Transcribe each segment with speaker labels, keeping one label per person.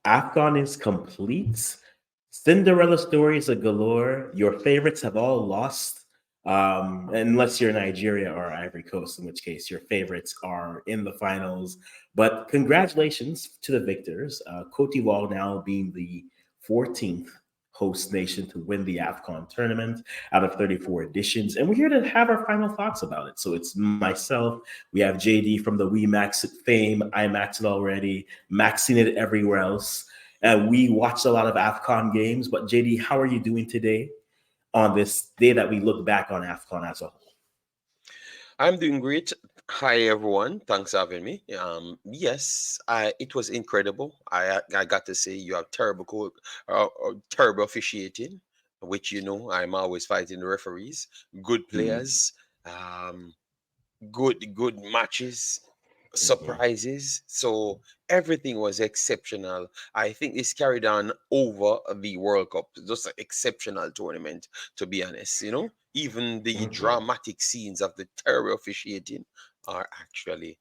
Speaker 1: AFCON is complete. Cinderella stories are galore. Your favorites have all lost, unless you're Nigeria or Ivory Coast, in which case your favorites are in the finals. But congratulations to the victors. Cote d'Ivoire now being the 14th host nation to win the AFCON tournament out of 34 editions. And we're here to have our final thoughts about it. So it's myself. We have JD from the We Max It fame. I maxed it already, maxing it everywhere else. We watched a lot of AFCON games. But JD, how are you doing today on this day that we look back on AFCON as a whole?
Speaker 2: I'm doing great. Hi everyone, thanks for having me. Yes, it was incredible. I got to say you have terrible officiating, which I'm always fighting the referees. Good
Speaker 1: Mm,
Speaker 2: players, um, good matches,
Speaker 1: mhm.
Speaker 2: surprises. So everything was exceptional. I think this carried on over the World Cup. Just an exceptional tournament, to be honest. Even the
Speaker 1: Mhm.
Speaker 2: dramatic scenes of the terror officiating are actually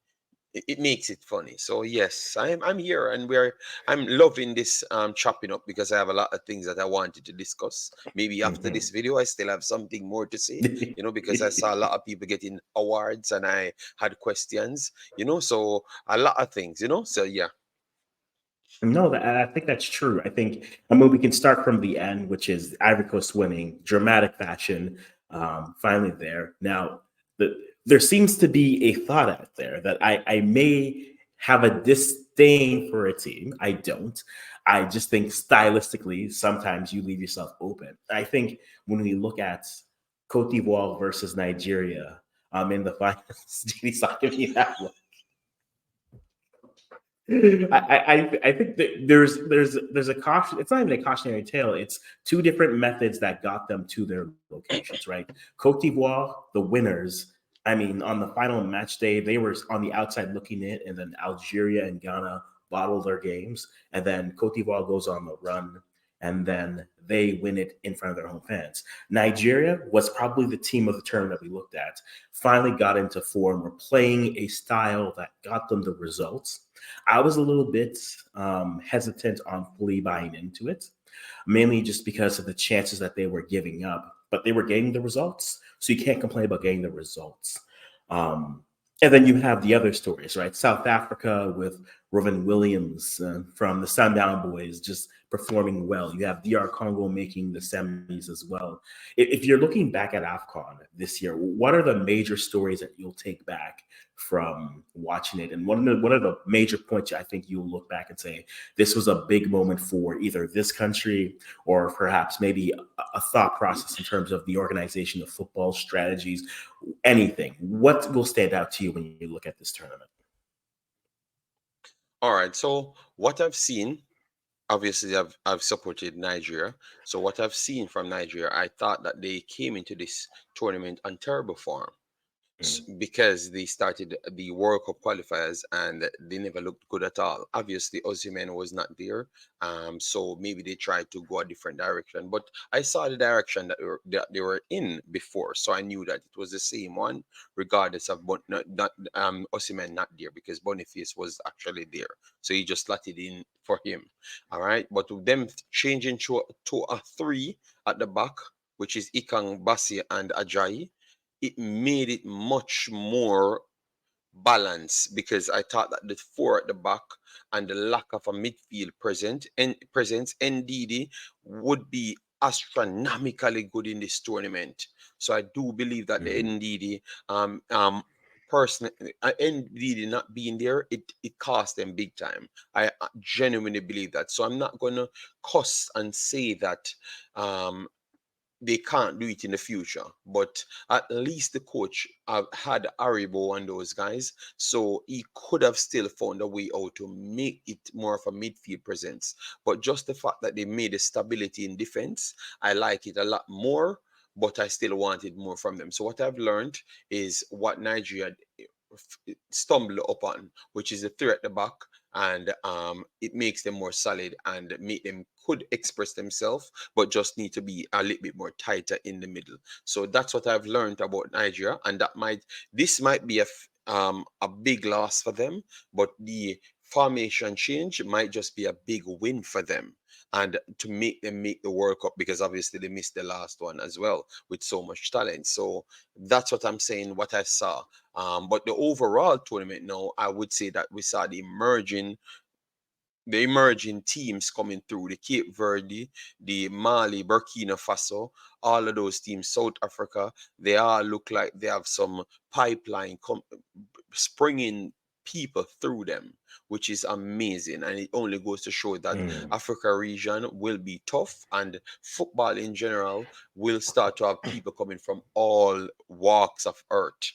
Speaker 2: it makes it funny. So yes, I'm here and I'm loving this chopping up because I have a lot of things that I wanted to discuss. Maybe after
Speaker 1: Mhm.
Speaker 2: this video I still have something more to say, because I saw a lot of people getting awards and I had questions, so a lot of things, so yeah.
Speaker 1: No, I think that's true. I mean, we can start from the end, which is Ivory Coast winning, dramatic fashion, finally there. Now, there seems to be a thought out there that I may have a disdain for a team. I don't. I just think stylistically, sometimes you leave yourself open. I think when we look at Cote d'Ivoire versus Nigeria in the finals, JD's not giving me that look. I think that there's a caution. It's not even a cautionary tale. It's two different methods that got them to their locations, right? Cote d'Ivoire, the winners. I mean, on the final match day, they were on the outside looking in, and then Algeria and Ghana bottled their games, and then Cote d'Ivoire goes on the run, and then they win it in front of their home fans. Nigeria was probably the team of the tournament that we looked at. Finally got into form. Were playing a style that got them the results. I was a little bit hesitant on fully buying into it, mainly just because of the chances that they were giving up. But they were getting the results, so you can't complain about getting the results. Um, and then you have the other stories, right? South Africa with Robin Williams from the Sundown Boys just performing well. You have DR Congo making the semis as well. If you're looking back at AFCON this year, what are the major stories that you'll take back from watching it? And what are the major points I think you'll look back and say, this was a big moment for either this country or perhaps maybe a thought process in terms of the organization of football strategies, anything. What will stand out to you when you look at this tournament?
Speaker 2: All right, so what I've seen, obviously I've supported Nigeria. So what I've seen from Nigeria, I thought that they came into this tournament on terrible form. Because they started the World Cup qualifiers and they never looked good at all. Obviously, Osimhen was not there, so maybe they tried to go a different direction. But I saw the direction that they were in before, so I knew that it was the same one, regardless of not Osimhen not there because Boniface was actually there, so he just slotted in for him. All right, but with them changing to a three at the back, which is Ikang, Bassi, and Ajayi, it made it much more balanced because I thought that the four at the back and the lack of a midfield presence, NDD would be astronomically good in this tournament. So I do believe that the
Speaker 1: Mhm.
Speaker 2: NDD person NDD not being there, it cost them big time. I genuinely believe that. So I'm not gonna cuss and say that um they can't do it in the future. But at least the coach had Aribo and those guys, so he could have still found a way out to make it more of a midfield presence. But just the fact that they made a stability in defense, I like it a lot more. But I still wanted more from them. So what I've learned is what Nigeria stumble upon, which is the three at the back, and it makes them more solid and make them could express themselves, but just need to be a little bit more tighter in the middle. So that's what I've learned about Nigeria, and this might be a big loss for them, but the formation change might just be a big win for them, and to make them make the World Cup, because obviously they missed the last one as well with so much talent. So that's what I'm saying, what I saw. But the overall tournament now, I would say that we saw the emerging teams coming through, the Cape Verde, the Mali, Burkina Faso, all of those teams, South Africa, they all look like they have some pipeline springing people through them, which is amazing. And it only goes to show that Africa region will be tough, and football in general will start to have people coming from all walks of earth,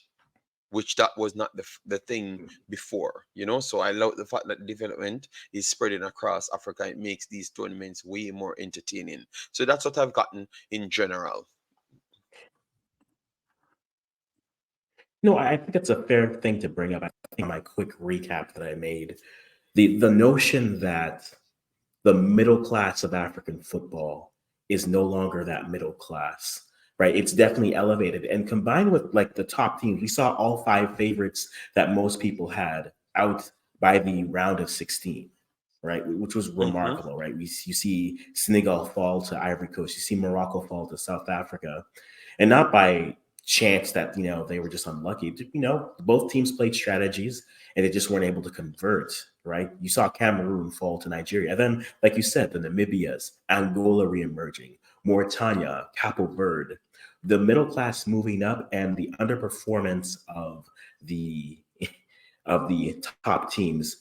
Speaker 2: which that was not the thing before, So I love the fact that development is spreading across Africa. It makes these tournaments way more entertaining. So that's what I've gotten in general.
Speaker 1: No, I think it's a fair thing to bring up. I think my quick recap that I made, the notion that the middle class of African football is no longer that middle class, right? It's definitely elevated, and combined with like the top teams, we saw all 5 favorites that most people had out by the round of 16, right? Which was remarkable, right? You see Senegal fall to Ivory Coast, you see Morocco fall to South Africa, and not by chance that they were just unlucky. Both teams played strategies and they just weren't able to convert, right? You saw Cameroon fall to Nigeria. And then, like you said, the Namibias, Angola reemerging, Mauritania, Cape Verde, the middle class moving up, and the underperformance of the top teams.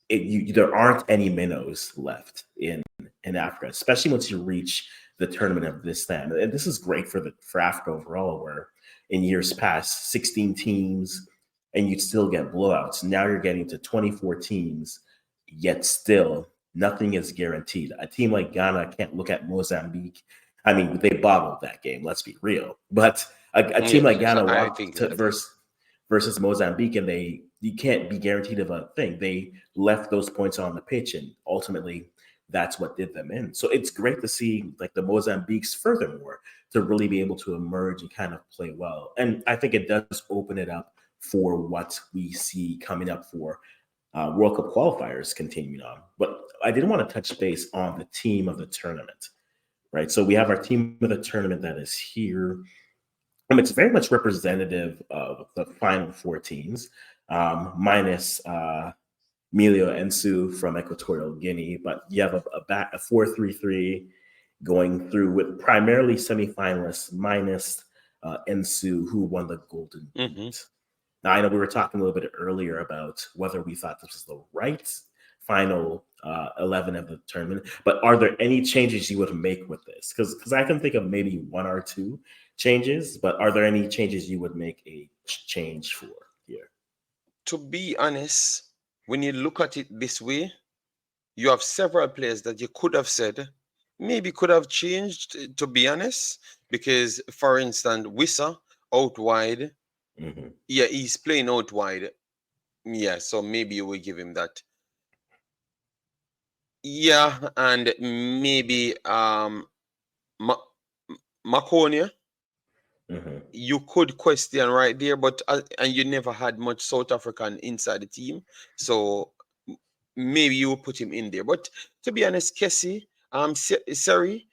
Speaker 1: There aren't any minnows left in Africa, especially once you reach the tournament of this time. And this is great for Africa overall, where in years past, 16 teams, and you'd still get blowouts. Now you're getting to 24 teams, yet still nothing is guaranteed. A team like Ghana can't look at Mozambique. I mean, they bottled that game, let's be real. But a team like Ghana walked versus Mozambique, and you can't be guaranteed of a thing. They left those points on the pitch, and ultimately that's what did them in. So it's great to see like the Mozambiques furthermore to really be able to emerge and kind of play well. And I think it does open it up for what we see coming up for World Cup qualifiers continuing on. But I did want to touch base on the team of the tournament, right? So we have our team of the tournament that is here. It's very much representative of the final 4 teams, minus Emilio Ensu from Equatorial Guinea. But you have a 4-3-3 going through with primarily semifinalists minus Ensu, who won the Golden Boot. Now, I know we were talking a little bit earlier about whether we thought this was the right final 11 of the tournament, but are there any changes you would make with this? Because I can think of maybe 1 or 2 changes, but are there any changes you would make a change for here?
Speaker 2: To be honest, when you look at it this way, you have several players that you could have said maybe could have changed, to be honest, because for instance, Wissa out wide. Yeah, he's playing out wide. Yeah, so maybe you will give him that. Yeah, and maybe Maconia. You could question right there, but and you never had much South African inside the team, so maybe you will put him in there. But to be honest, Kessie, Seri,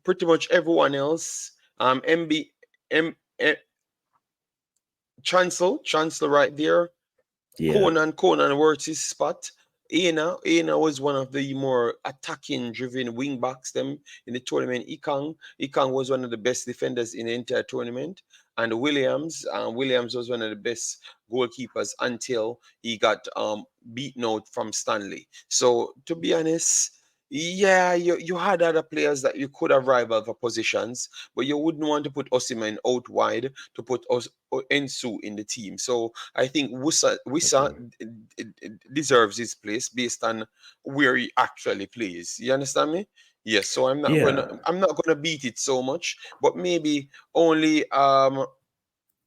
Speaker 2: pretty much everyone else, Chancellor right there. Yeah. Conan works his spot. Aina was one of the more attacking driven wing backs them in the tournament. Ikang was one of the best defenders in the entire tournament. And Williams was one of the best goalkeepers until he got beaten out from Stanley. So to be honest, yeah, you had other players that you could have rivaled for positions, but you wouldn't want to put Osimhen out wide to put Ensu in the team. So I think Wissa deserves his place based on where he actually plays. You understand me? Yes. So I'm not gonna beat it so much, but maybe only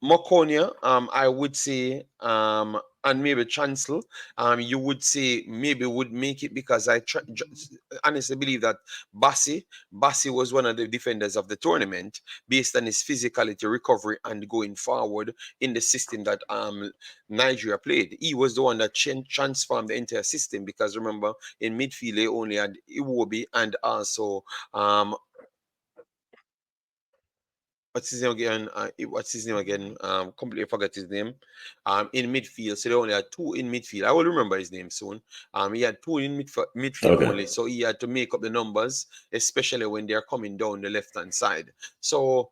Speaker 2: Maconia. I would say and maybe chancel. You would say maybe would make it because honestly believe that Bassi was one of the defenders of the tournament based on his physicality, recovery, and going forward in the system that Nigeria played. He was the one that transformed the entire system because remember in midfield they only had Iwobi and also what's his name again? What's his name again? Completely forgot his name. In midfield, so they only had two in midfield. I will remember his name soon. He had two in midfield only,
Speaker 1: Okay.
Speaker 2: so he had to make up the numbers, especially when they're coming down the left hand side. So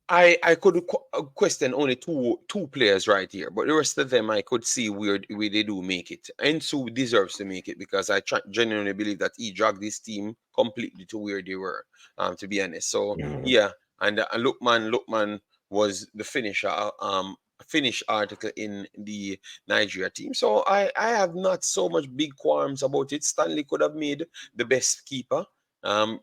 Speaker 2: I could question only two players right here, but the rest of them I could see where they do make it. Ensu deserves to make it because I genuinely believe that he dragged this team completely to where they were. To be honest, so
Speaker 1: Mhm.
Speaker 2: yeah, and Lookman was the finisher. Finish article in the Nigeria team. So I have not so much big qualms about it. Stanley could have made the best keeper. Um,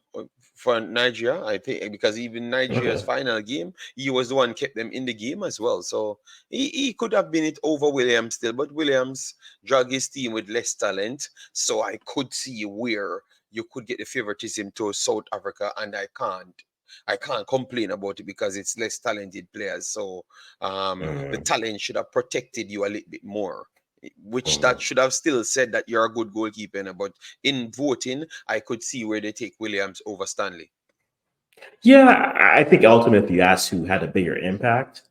Speaker 2: for Nigeria, I think, because even Nigeria's
Speaker 1: Okay.
Speaker 2: final game, he was the one kept them in the game as well. So he could have been it over Williams still, but Williams dragged his team with less talent. So I could see where you could get the favoritism to South Africa, and I can't. I can't complain about it because it's less talented players. So the
Speaker 1: Mhm.
Speaker 2: talent should have protected you a little bit more, which that
Speaker 1: Mhm.
Speaker 2: should have still said that you're a good goalkeeper. But in voting, I could see where they take Williams over Stanley.
Speaker 1: Yeah, I think ultimately, if you ask who had a bigger impact,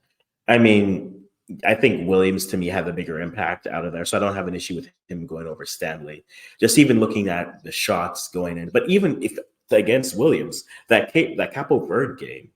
Speaker 1: I mean, I think Williams to me had the bigger impact out of there. So I don't have an issue with him going over Stanley. Just even looking at the shots going in, but even if against Williams, that Capo Verde game,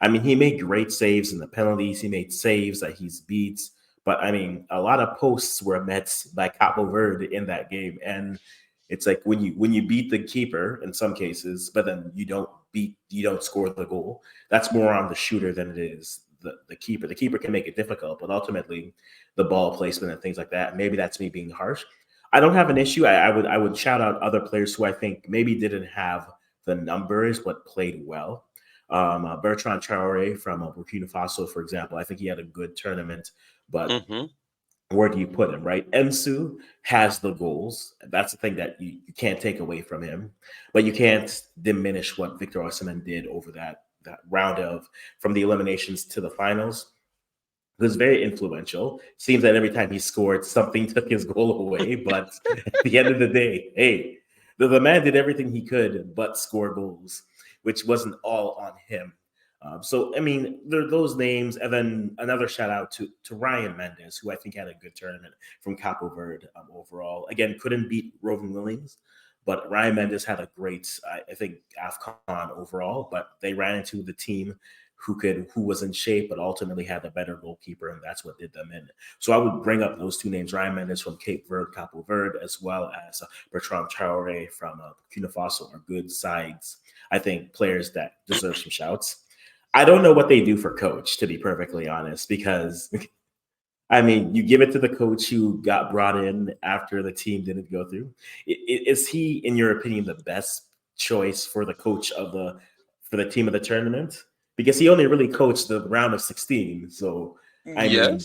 Speaker 1: I mean, he made great saves in the penalties. He made saves that he's beat. But I mean, a lot of posts were met by Capo Verde in that game, and it's like when you beat the keeper in some cases, but then you don't score the goal. That's more on the shooter than it is the keeper. The keeper can make it difficult, but ultimately the ball placement and things like that. Maybe that's me being harsh. I don't have an issue. I would shout out other players who I think maybe didn't have the numbers but played well. Bertrand Traore from Burkina Faso, for example, I think he had a good tournament, but
Speaker 2: Mm-hmm.
Speaker 1: where do you put him, right? Ensu has the goals. That's the thing that you can't take away from him, but you can't diminish what Victor Osimhen did over that round of from the eliminations to the finals. It was very influential. Seems that every time he scored, something took his goal away. But at the end of the day, hey, the man did everything he could but score goals, which wasn't all on him. So, I mean, there are those names. And then another shout out to Ryan Mendes, who I think had a good tournament from Capo Verde overall. Again, couldn't beat Roving Williams, but Ryan Mendes had a great, I think, AFCON overall. But they ran into the team who was in shape but ultimately had the better goalkeeper, and that's what did them in. So I would bring up those two names: Ryan Mendes from Cape Verde, Capo Verde, as well as Bertrand Traore from Burkina Faso are good sides. I think players that deserve some shouts. I don't know what they do for coach, to be perfectly honest, because I mean, you give it to the coach who got brought in after the team didn't go through. Is he, in your opinion, the best choice for the coach of the team of the tournament? Because he only really coached the round of 16. So, I mean,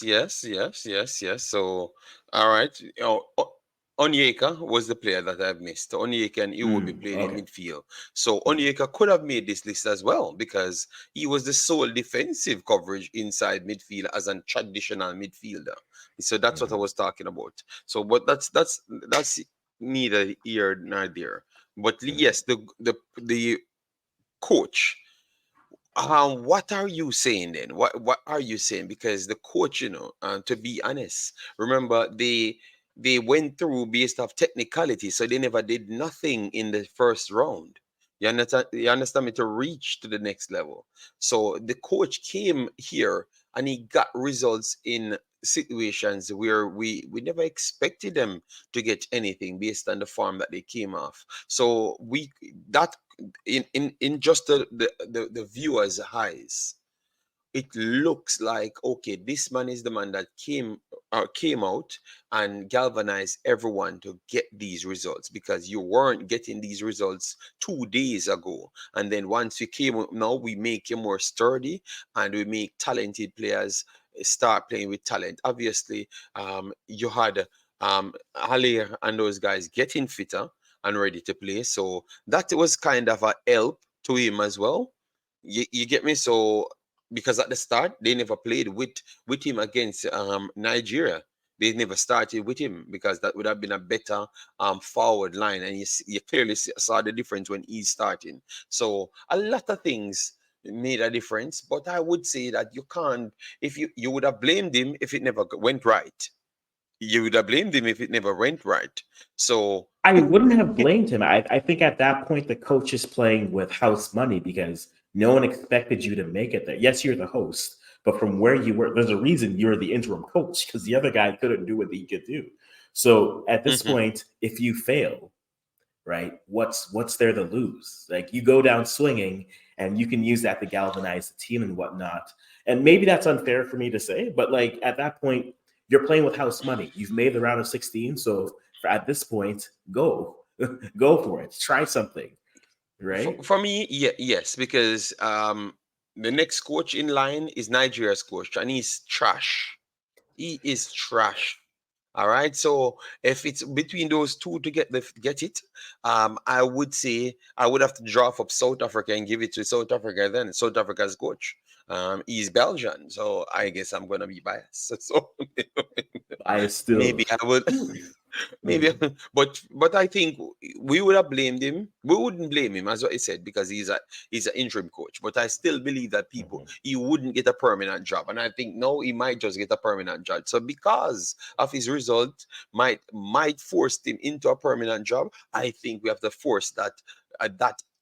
Speaker 2: Yes. So, all right. Onyeka was the player that I've missed. Onyeka and Iwobi played in
Speaker 1: okay.
Speaker 2: midfield. So Onyeka could have made this list as well because he was the sole defensive coverage inside midfield as a traditional midfielder. So that's what I
Speaker 1: Mhm.
Speaker 2: was talking about. So, but that's neither here nor there. But yes, the coach, what are you saying then? What are you saying? Because the coach, to be honest, remember they went through based off technicality, so they never did nothing in the first round. You understand me, to reach to the next level. So the coach came here and he got results in situations where we never expected them to get anything based on the form that they came off. So we that in just the viewers' eyes, it looks like, okay, this man is the man that came out and galvanized everyone to get these results because you weren't getting these results 2 days ago. And then once you came up, now we make you more sturdy and we make talented players start playing with talent. Obviously, you had Ali and those guys getting fitter and ready to play, so that was kind of a help to him as well. You get me? So because at the start they never played with him against Nigeria. They never started with him because that would have been a better forward line, and you clearly saw the difference when he's starting. So a lot of things made a difference, but I would say that you can't. If you would have blamed him if it never went right. You would have blamed him if it never went right. So
Speaker 1: I wouldn't have blamed him. I think at that point the coach is playing with house money because no one expected you to make it there. Yes, you're the host, but from where you were, there's a reason you're the interim coach because the other guy couldn't do what he could do. So at this
Speaker 2: mhm.
Speaker 1: point, if you fail, right, what's there to lose? Like you go down swinging, and you can use that to galvanize the team and whatnot. And maybe that's unfair for me to say, but like at that point, you're playing with house money. You've made the round of 16, so at this point, go go for it. Try something, right?
Speaker 2: For me, yeah, yes, because the next coach in line is Nigeria's coach, and he's trash. He is trash. All right. So if it's between those two to get it, I would say I would have to draft up South Africa and give it to South Africa. Then South Africa's coach, he's Belgian, so I guess I'm gonna be biased. So
Speaker 1: I still
Speaker 2: maybe I would. Maybe,
Speaker 1: mm,
Speaker 2: but I think we would have blamed him. We wouldn't blame him, as what he said, because he's an interim coach. But I still believe that people
Speaker 1: mhm,
Speaker 2: he wouldn't get a permanent job, and I think no, he might just get a permanent job. So because of his result, might force him into a permanent job. I think we have to force that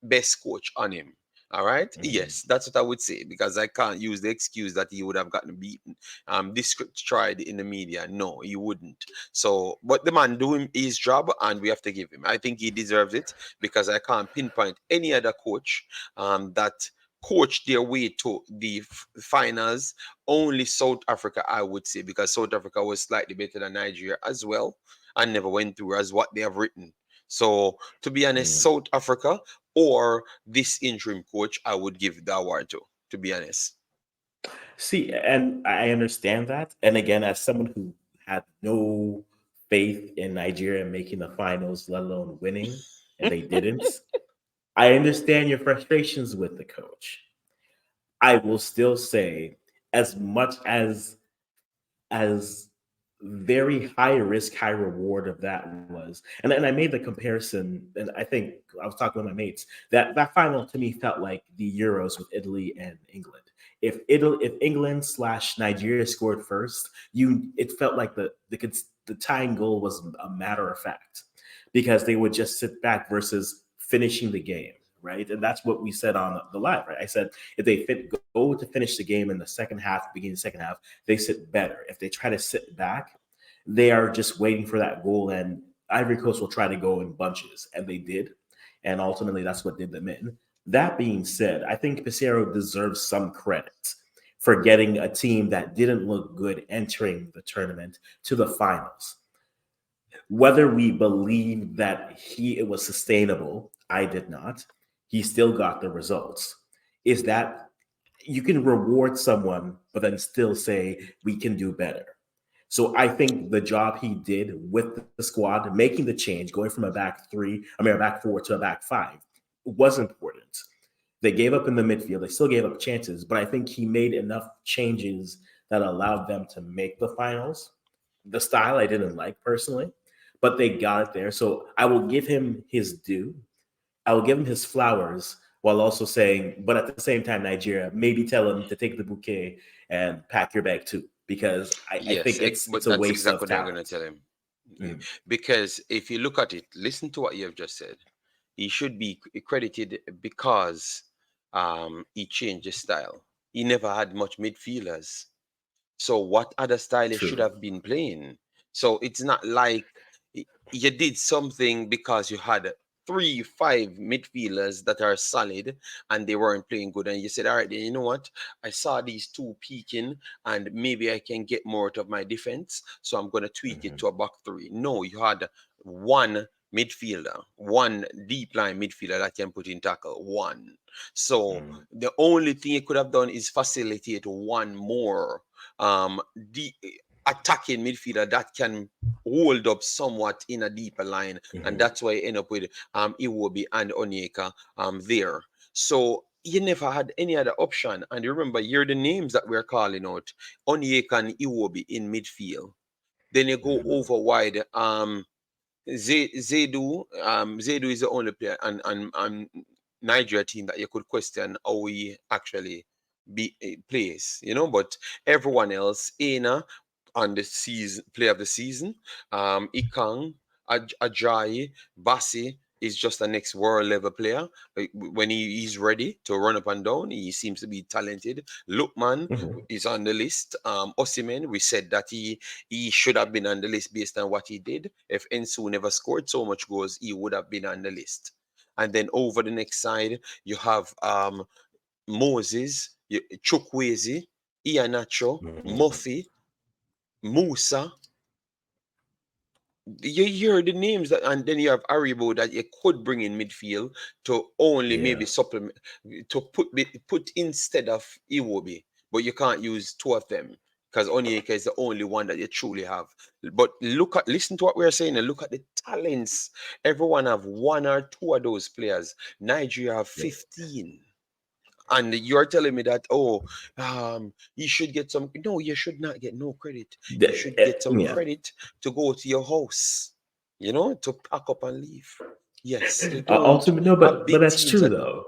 Speaker 2: best coach on him. All right.
Speaker 1: mhm.
Speaker 2: Yes, that's what I would say because I can't use the excuse that he would have gotten beaten, tried in the media. No, he wouldn't. So, but the man doing his job, and we have to give him. I think he deserves it because I can't pinpoint any other coach that coached their way to the finals. Only South Africa, I would say, because South Africa was slightly better than Nigeria as well, and never went through as what they have written. So, to be honest,
Speaker 1: Mm.
Speaker 2: South Africa or this interim coach, I would give the award to. To be honest.
Speaker 1: See, and I understand that. And again, as someone who had no faith in Nigeria making the finals, let alone winning, and they didn't, I understand your frustrations with the coach. I will still say, as much as very high risk, high reward of that was, and I made the comparison, and I think I was talking with my mates that final to me felt like the Euros with Italy and England. If England slash Nigeria scored first, it felt like the tying goal was a matter of fact because they would just sit back versus finishing the game, right? And that's what we said on the live, right? I said if they go to finish the game in the second half, beginning of the second half, they sit better. If they try to sit back, they are just waiting for that goal, and Ivory Coast will try to go in bunches, and they did, and ultimately that's what did them in. That being said, I think Pissarro deserves some credit for getting a team that didn't look good entering the tournament to the finals. Whether we believe that it was sustainable, I did not. He still got the results. Is that you can reward someone, but then still say we can do better. So I think the job he did with the squad, making the change, going from a back three, a back four to a back five, was important. They gave up in the midfield. They still gave up chances, but I think he made enough changes that allowed them to make the finals. The style I didn't like personally, but they got it there. So I will give him his due. I will give him his flowers while also saying, but at the same time, Nigeria, maybe tell him to take the bouquet and pack your bag too, because I
Speaker 2: Yes,
Speaker 1: think it's
Speaker 2: but
Speaker 1: a
Speaker 2: that's
Speaker 1: waste of
Speaker 2: exactly what I'm going to
Speaker 1: talent.
Speaker 2: tell him.
Speaker 1: Mm,
Speaker 2: Because if you look at it, listen to what you have just said. He should be credited because he changed his style. He never had much midfielders. So what other style he should
Speaker 1: true.
Speaker 2: have been playing? So it's not like you did something because you had 3, 5 midfielders that are solid and they weren't playing good, and you said, all right, then you know what? I saw these two peaking, and maybe I can get more out of my defense, so I'm gonna tweak it
Speaker 1: Mhm.
Speaker 2: to a back three. No, you had one midfielder, one deep line midfielder that can put in tackle, one. So the only thing he could have done is facilitate one more deep attacking midfielder that can hold up somewhat in a deeper line, and that's why he end up with Iwobi and Onyeka there. So you never had any other option. And you remember, you're the names that we're calling out: Onyeka and Iwobi in midfield. Then you go over wide. Zedu is the only player and Nigeria team that you could question how he actually plays, but everyone else, Ena on the season, player of the season, Ikang, Ajayi, Bassi is just a next world level player. When he's ready to run up and down, he seems to be talented. Lookman is on the list. Osimhen, we said that he should have been on the list based on what he did. If Ensu never scored so much goals, he would have been on the list. And then over the next side, you have Moses, Chukwueze, Iheanacho, Murphy, Musa. You hear the names that, and then you have Aribo that you could bring in midfield to only maybe supplement, to put instead of Iwobi, but you can't use two of them because Onyeka is the only one that you truly have. But listen to what we're saying and look at the talents. Everyone have one or two of those players. Nigeria have 15. And you're telling me that, you should get some. No, you should not get no credit. You should get some credit to go to your house, to pack up and leave. Yes, you don't
Speaker 1: Ultimately, no,
Speaker 2: have
Speaker 1: but
Speaker 2: big
Speaker 1: that's
Speaker 2: teams
Speaker 1: true though.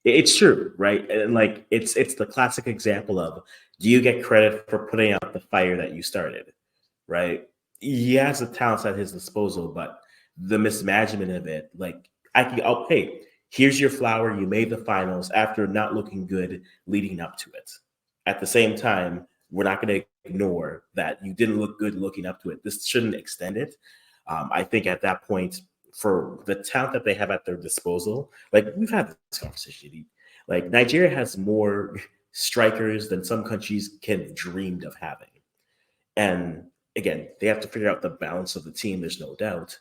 Speaker 1: It's true, right? And like it's the classic example of, do you get credit for putting out the fire that you started, right? He has the talents at his disposal, but the mismanagement of it, like hey, here's your flower. You made the finals after not looking good leading up to it. At the same time, we're not going to ignore that you didn't look good looking up to it. This shouldn't extend it. I think at that point, for the talent that they have at their disposal, like we've had this conversation, like Nigeria has more strikers than some countries can have dreamed of having. And again, they have to figure out the balance of the team, there's no doubt.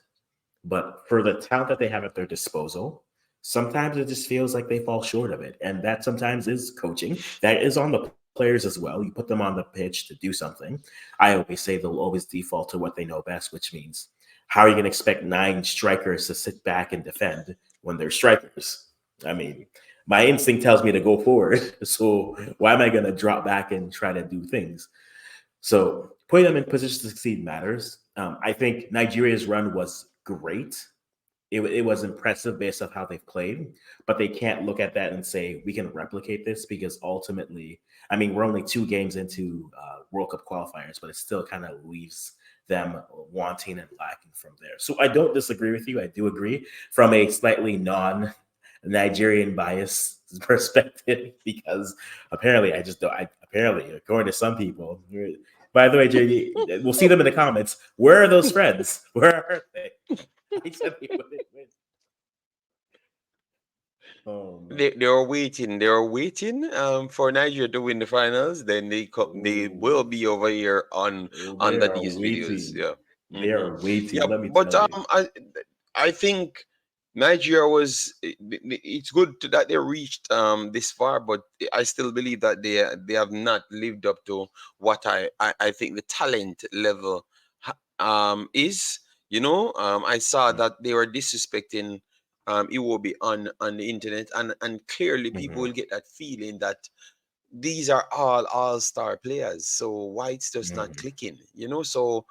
Speaker 1: But for the talent that they have at their disposal, sometimes it just feels like they fall short of it. And that sometimes is coaching. That is on the players as well. You put them on the pitch to do something. I always say they'll always default to what they know best, which means, how are you going to expect 9 strikers to sit back and defend when they're strikers? I mean, my instinct tells me to go forward. So why am I going to drop back and try to do things? So putting them in position to succeed matters. I think Nigeria's run was great. It was impressive based off how they've played, but they can't look at that and say we can replicate this, because ultimately, I mean, we're only 2 games into World Cup qualifiers, but it still kind of leaves them wanting and lacking from there. So I don't disagree with you. I do agree from a slightly non-Nigerian bias perspective, because apparently I just don't. Apparently, according to some people. By the way, JD, we'll see them in the comments. Where are those friends? Where are they?
Speaker 2: They are waiting. They are waiting for Nigeria to win the finals. Then they will be over here under these videos. Yeah,
Speaker 1: they are waiting.
Speaker 2: Yeah,
Speaker 1: Let me
Speaker 2: but
Speaker 1: tell you.
Speaker 2: I think Nigeria it's good that they reached this far, but I still believe that they have not lived up to what I think the talent level is. I saw that they were disrespecting it will be on the internet, and clearly people will get that feeling that these are all-star players, so why it's just not clicking, so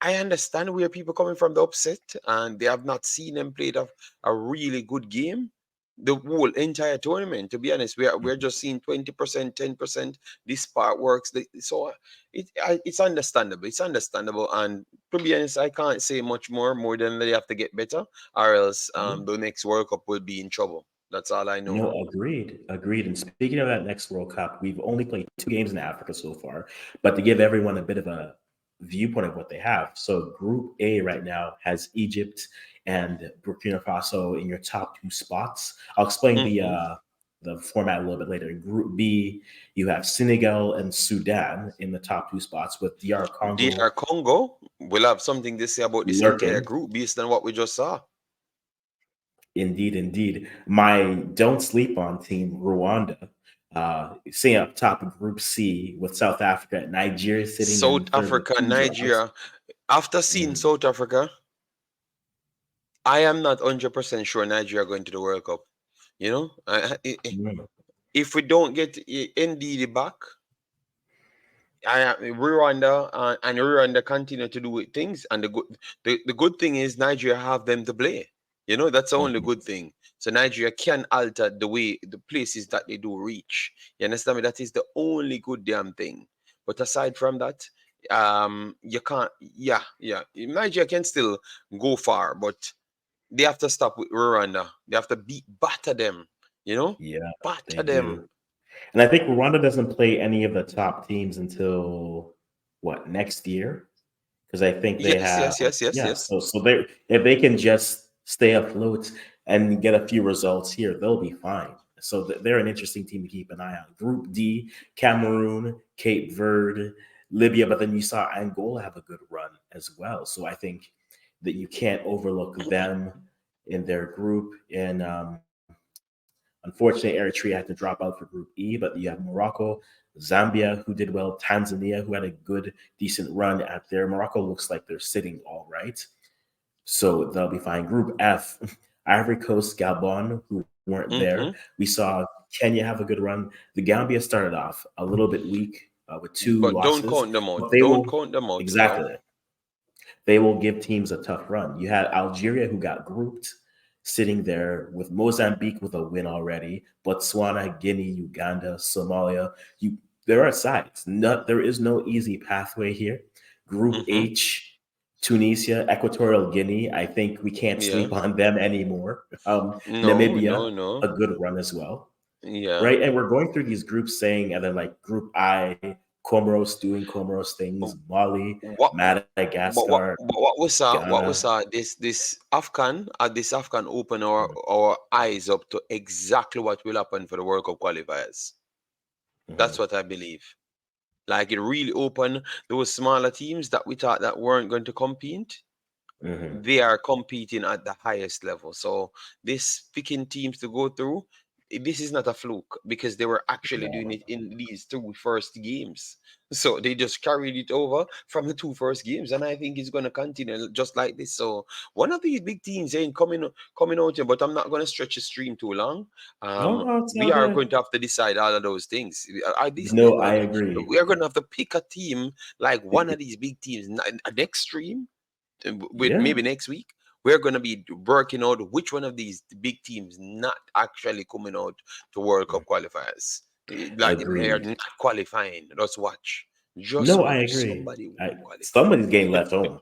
Speaker 2: I understand where people coming from, the upset, and they have not seen them played a really good game the whole entire tournament. To be honest, we're just seeing 20%, 10%. This part works. So it's understandable. It's understandable. And to be honest, I can't say much more than they have to get better, or else the next World Cup will be in trouble. That's all I know.
Speaker 1: No, agreed. And speaking of that next World Cup, we've only played 2 games in Africa so far, but to give everyone a bit of a viewpoint of what they have. So Group A right now has Egypt and Burkina Faso in your top 2 spots. I'll explain the format a little bit later. In Group B, you have Senegal and Sudan in the top 2 spots, with DR Congo
Speaker 2: DR Congo will have something to say about this entire
Speaker 1: lurking.
Speaker 2: group based on what we just saw.
Speaker 1: Indeed, indeed. My don't sleep on team, Rwanda, sitting up top of Group C with South Africa and Nigeria sitting in
Speaker 2: South
Speaker 1: third with
Speaker 2: Africa,
Speaker 1: 2 draws.
Speaker 2: Nigeria. After seeing
Speaker 1: Mm,
Speaker 2: South Africa, I am not 100% sure Nigeria are going to the World Cup. You know,
Speaker 1: mm,
Speaker 2: if we don't get NDD back, Rwanda and Rwanda continue to do things, and the good thing is Nigeria have them to play. You know, that's the only
Speaker 1: mhm.
Speaker 2: good thing. So Nigeria can alter the way the places that they do reach. You understand me? That is the only good damn thing. But aside from that, you can't. Yeah. Nigeria can still go far, but they have to stop with Rwanda. They have to batter them. You know,
Speaker 1: Yeah, they
Speaker 2: batter them.
Speaker 1: do. And I think Rwanda doesn't play any of the top teams until what, next year? Because I think they
Speaker 2: Yes,
Speaker 1: have,
Speaker 2: yes, yes, yes,
Speaker 1: yeah.
Speaker 2: yes.
Speaker 1: So they, if they can just stay afloat and get a few results here, they'll be fine. So they're an interesting team to keep an eye on. Group D: Cameroon, Cape Verde, Libya, but then you saw Angola have a good run as well. So I think that you can't overlook them in their group. And unfortunately, Eritrea had to drop out for Group E, but you have Morocco, Zambia, who did well, Tanzania, who had a good, decent run at there. Morocco looks like they're sitting all right, so they'll be fine. Group F: Ivory Coast, Gabon, who weren't there.
Speaker 2: Hmm.
Speaker 1: We saw Kenya have a good run. The Gambia started off a little bit weak with 2
Speaker 2: But don't
Speaker 1: losses,
Speaker 2: count them
Speaker 1: but
Speaker 2: out.
Speaker 1: they
Speaker 2: Don't
Speaker 1: will,
Speaker 2: count them out, you know.
Speaker 1: exactly, they will give teams a tough run. You had Algeria, who got grouped, sitting there with Mozambique with a win already, Botswana, Guinea, Uganda, Somalia. There are sides. There is no easy pathway here. Group
Speaker 2: Hmm.
Speaker 1: H: Tunisia, Equatorial Guinea. I think we can't
Speaker 2: Yeah.
Speaker 1: sleep on them anymore.
Speaker 2: No, no,
Speaker 1: Namibia,
Speaker 2: no.
Speaker 1: a good run as well,
Speaker 2: Yeah.
Speaker 1: right? And we're going through these groups saying, and then like Group I, Comoros doing Comoros things, Mali,
Speaker 2: What
Speaker 1: Madagascar,
Speaker 2: what we
Speaker 1: Ghana.
Speaker 2: saw this Afghan open our eyes up to exactly what will happen for the World Cup qualifiers. That's
Speaker 1: Mhm,
Speaker 2: what I believe. Like it really opened those smaller teams that we thought that weren't going to compete.
Speaker 1: mhm.
Speaker 2: They are competing at the highest level. So this picking teams to go through, this is not a fluke because they were actually doing
Speaker 1: No,
Speaker 2: it in these 2 first games. So they just carried it over from the 2 first games, and I think it's going to continue just like this. So one of these big teams ain't coming out here, but I'm not going to stretch the stream too long.
Speaker 1: no, no, it's
Speaker 2: We
Speaker 1: all
Speaker 2: are going
Speaker 1: good.
Speaker 2: to have to decide all of those things.
Speaker 1: No, I agree.
Speaker 2: We are going to have to pick a team like one of these big teams next stream with
Speaker 1: Yeah,
Speaker 2: maybe next week. We're going to be working out which one of these big teams not actually coming out to World Cup qualifiers. Like they are
Speaker 1: agreed.
Speaker 2: not qualifying. Just
Speaker 1: No, I
Speaker 2: watch.
Speaker 1: agree.
Speaker 2: Somebody won't qualify.
Speaker 1: Somebody's getting left home.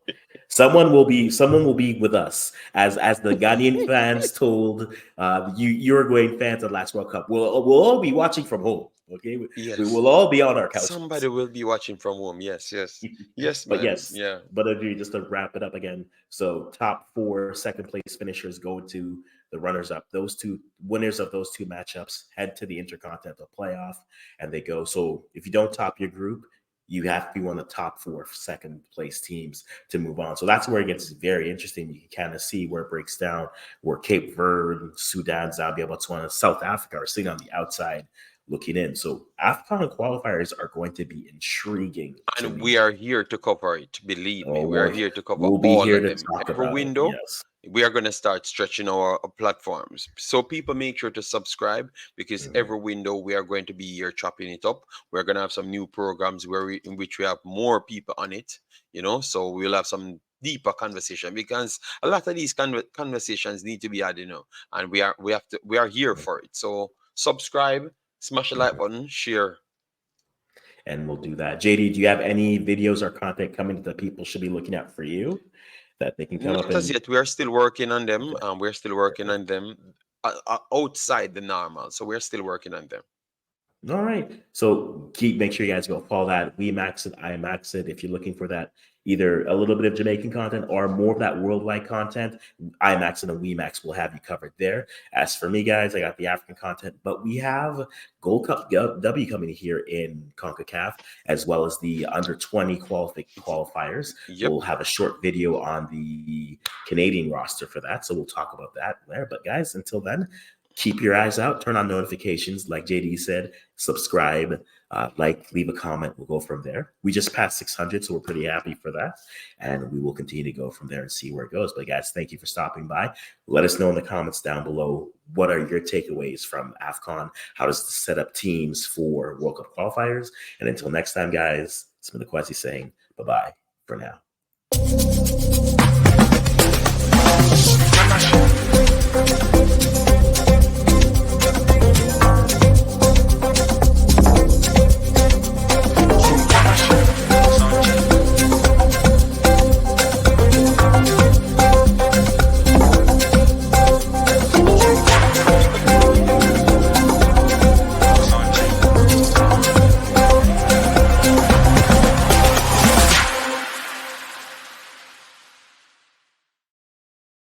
Speaker 1: Someone will be with us as the Ghanaian fans told Uruguayan fans at last World Cup. We'll all be watching from home. Okay, we
Speaker 2: Yes.
Speaker 1: will all be on our
Speaker 2: Somebody
Speaker 1: couches.
Speaker 2: will be watching from home. Yes, yes. Yes,
Speaker 1: But
Speaker 2: man.
Speaker 1: yes,
Speaker 2: Yeah.
Speaker 1: but agree, just to wrap it up again. So top 4 second place finishers go to the runners up. Those two winners of those 2 matchups head to the Intercontinental Playoff, and they go. So if you don't top your group, you have to be one of the top 4 second place teams to move on. So that's where it gets very interesting. You can kind of see where it breaks down, where Cape Verde, Sudan, Zambia, Botswana, South Africa are sitting on the outside looking in. So AFCON qualifiers are going to be intriguing to
Speaker 2: And we
Speaker 1: me.
Speaker 2: are here to cover it. Believe me,
Speaker 1: Oh,
Speaker 2: we are
Speaker 1: well,
Speaker 2: here to cover
Speaker 1: we'll be
Speaker 2: all
Speaker 1: here
Speaker 2: of
Speaker 1: to
Speaker 2: them.
Speaker 1: talk
Speaker 2: Every
Speaker 1: about it.
Speaker 2: window,
Speaker 1: Yes.
Speaker 2: we are going to start stretching our platforms. So people make sure to subscribe because
Speaker 1: Mhm.
Speaker 2: every window we are going to be here chopping it up. We're going to have some new programs in which we have more people on it, you know, so we'll have some deeper conversation because a lot of these conversations need to be had, you know, and we are here for it. So subscribe, smash the like
Speaker 1: Mhm.
Speaker 2: button, share.
Speaker 1: And we'll do that. JD, do you have any videos or content coming that people should be looking at for you that they can come up
Speaker 2: Not as
Speaker 1: and?
Speaker 2: yet. We are still working on them.
Speaker 1: Okay,
Speaker 2: We're still working
Speaker 1: perfect.
Speaker 2: on them outside the normal. So we're still working on them.
Speaker 1: All right. So make sure you guys go follow that. We max it, I max it. If you're looking for that either a little bit of Jamaican content or more of that worldwide content, IMAX and the WeMax will have you covered there. As for me, guys, I got the African content, but we have Gold Cup W coming here in CONCACAF, as well as the under 20 qualifiers.
Speaker 2: Yep.
Speaker 1: We'll have a short video on the Canadian roster for that, so we'll talk about that there. But guys, until then, keep your eyes out, turn on notifications, like JD said, subscribe, leave a comment. We'll go from there. We just passed 600, so we're pretty happy for that. And we will continue to go from there and see where it goes. But guys, thank you for stopping by. Let us know in the comments down below, what are your takeaways from AFCON? How does this set up teams for World Cup qualifiers? And until next time, guys, it's been the Kwesi saying bye-bye for now.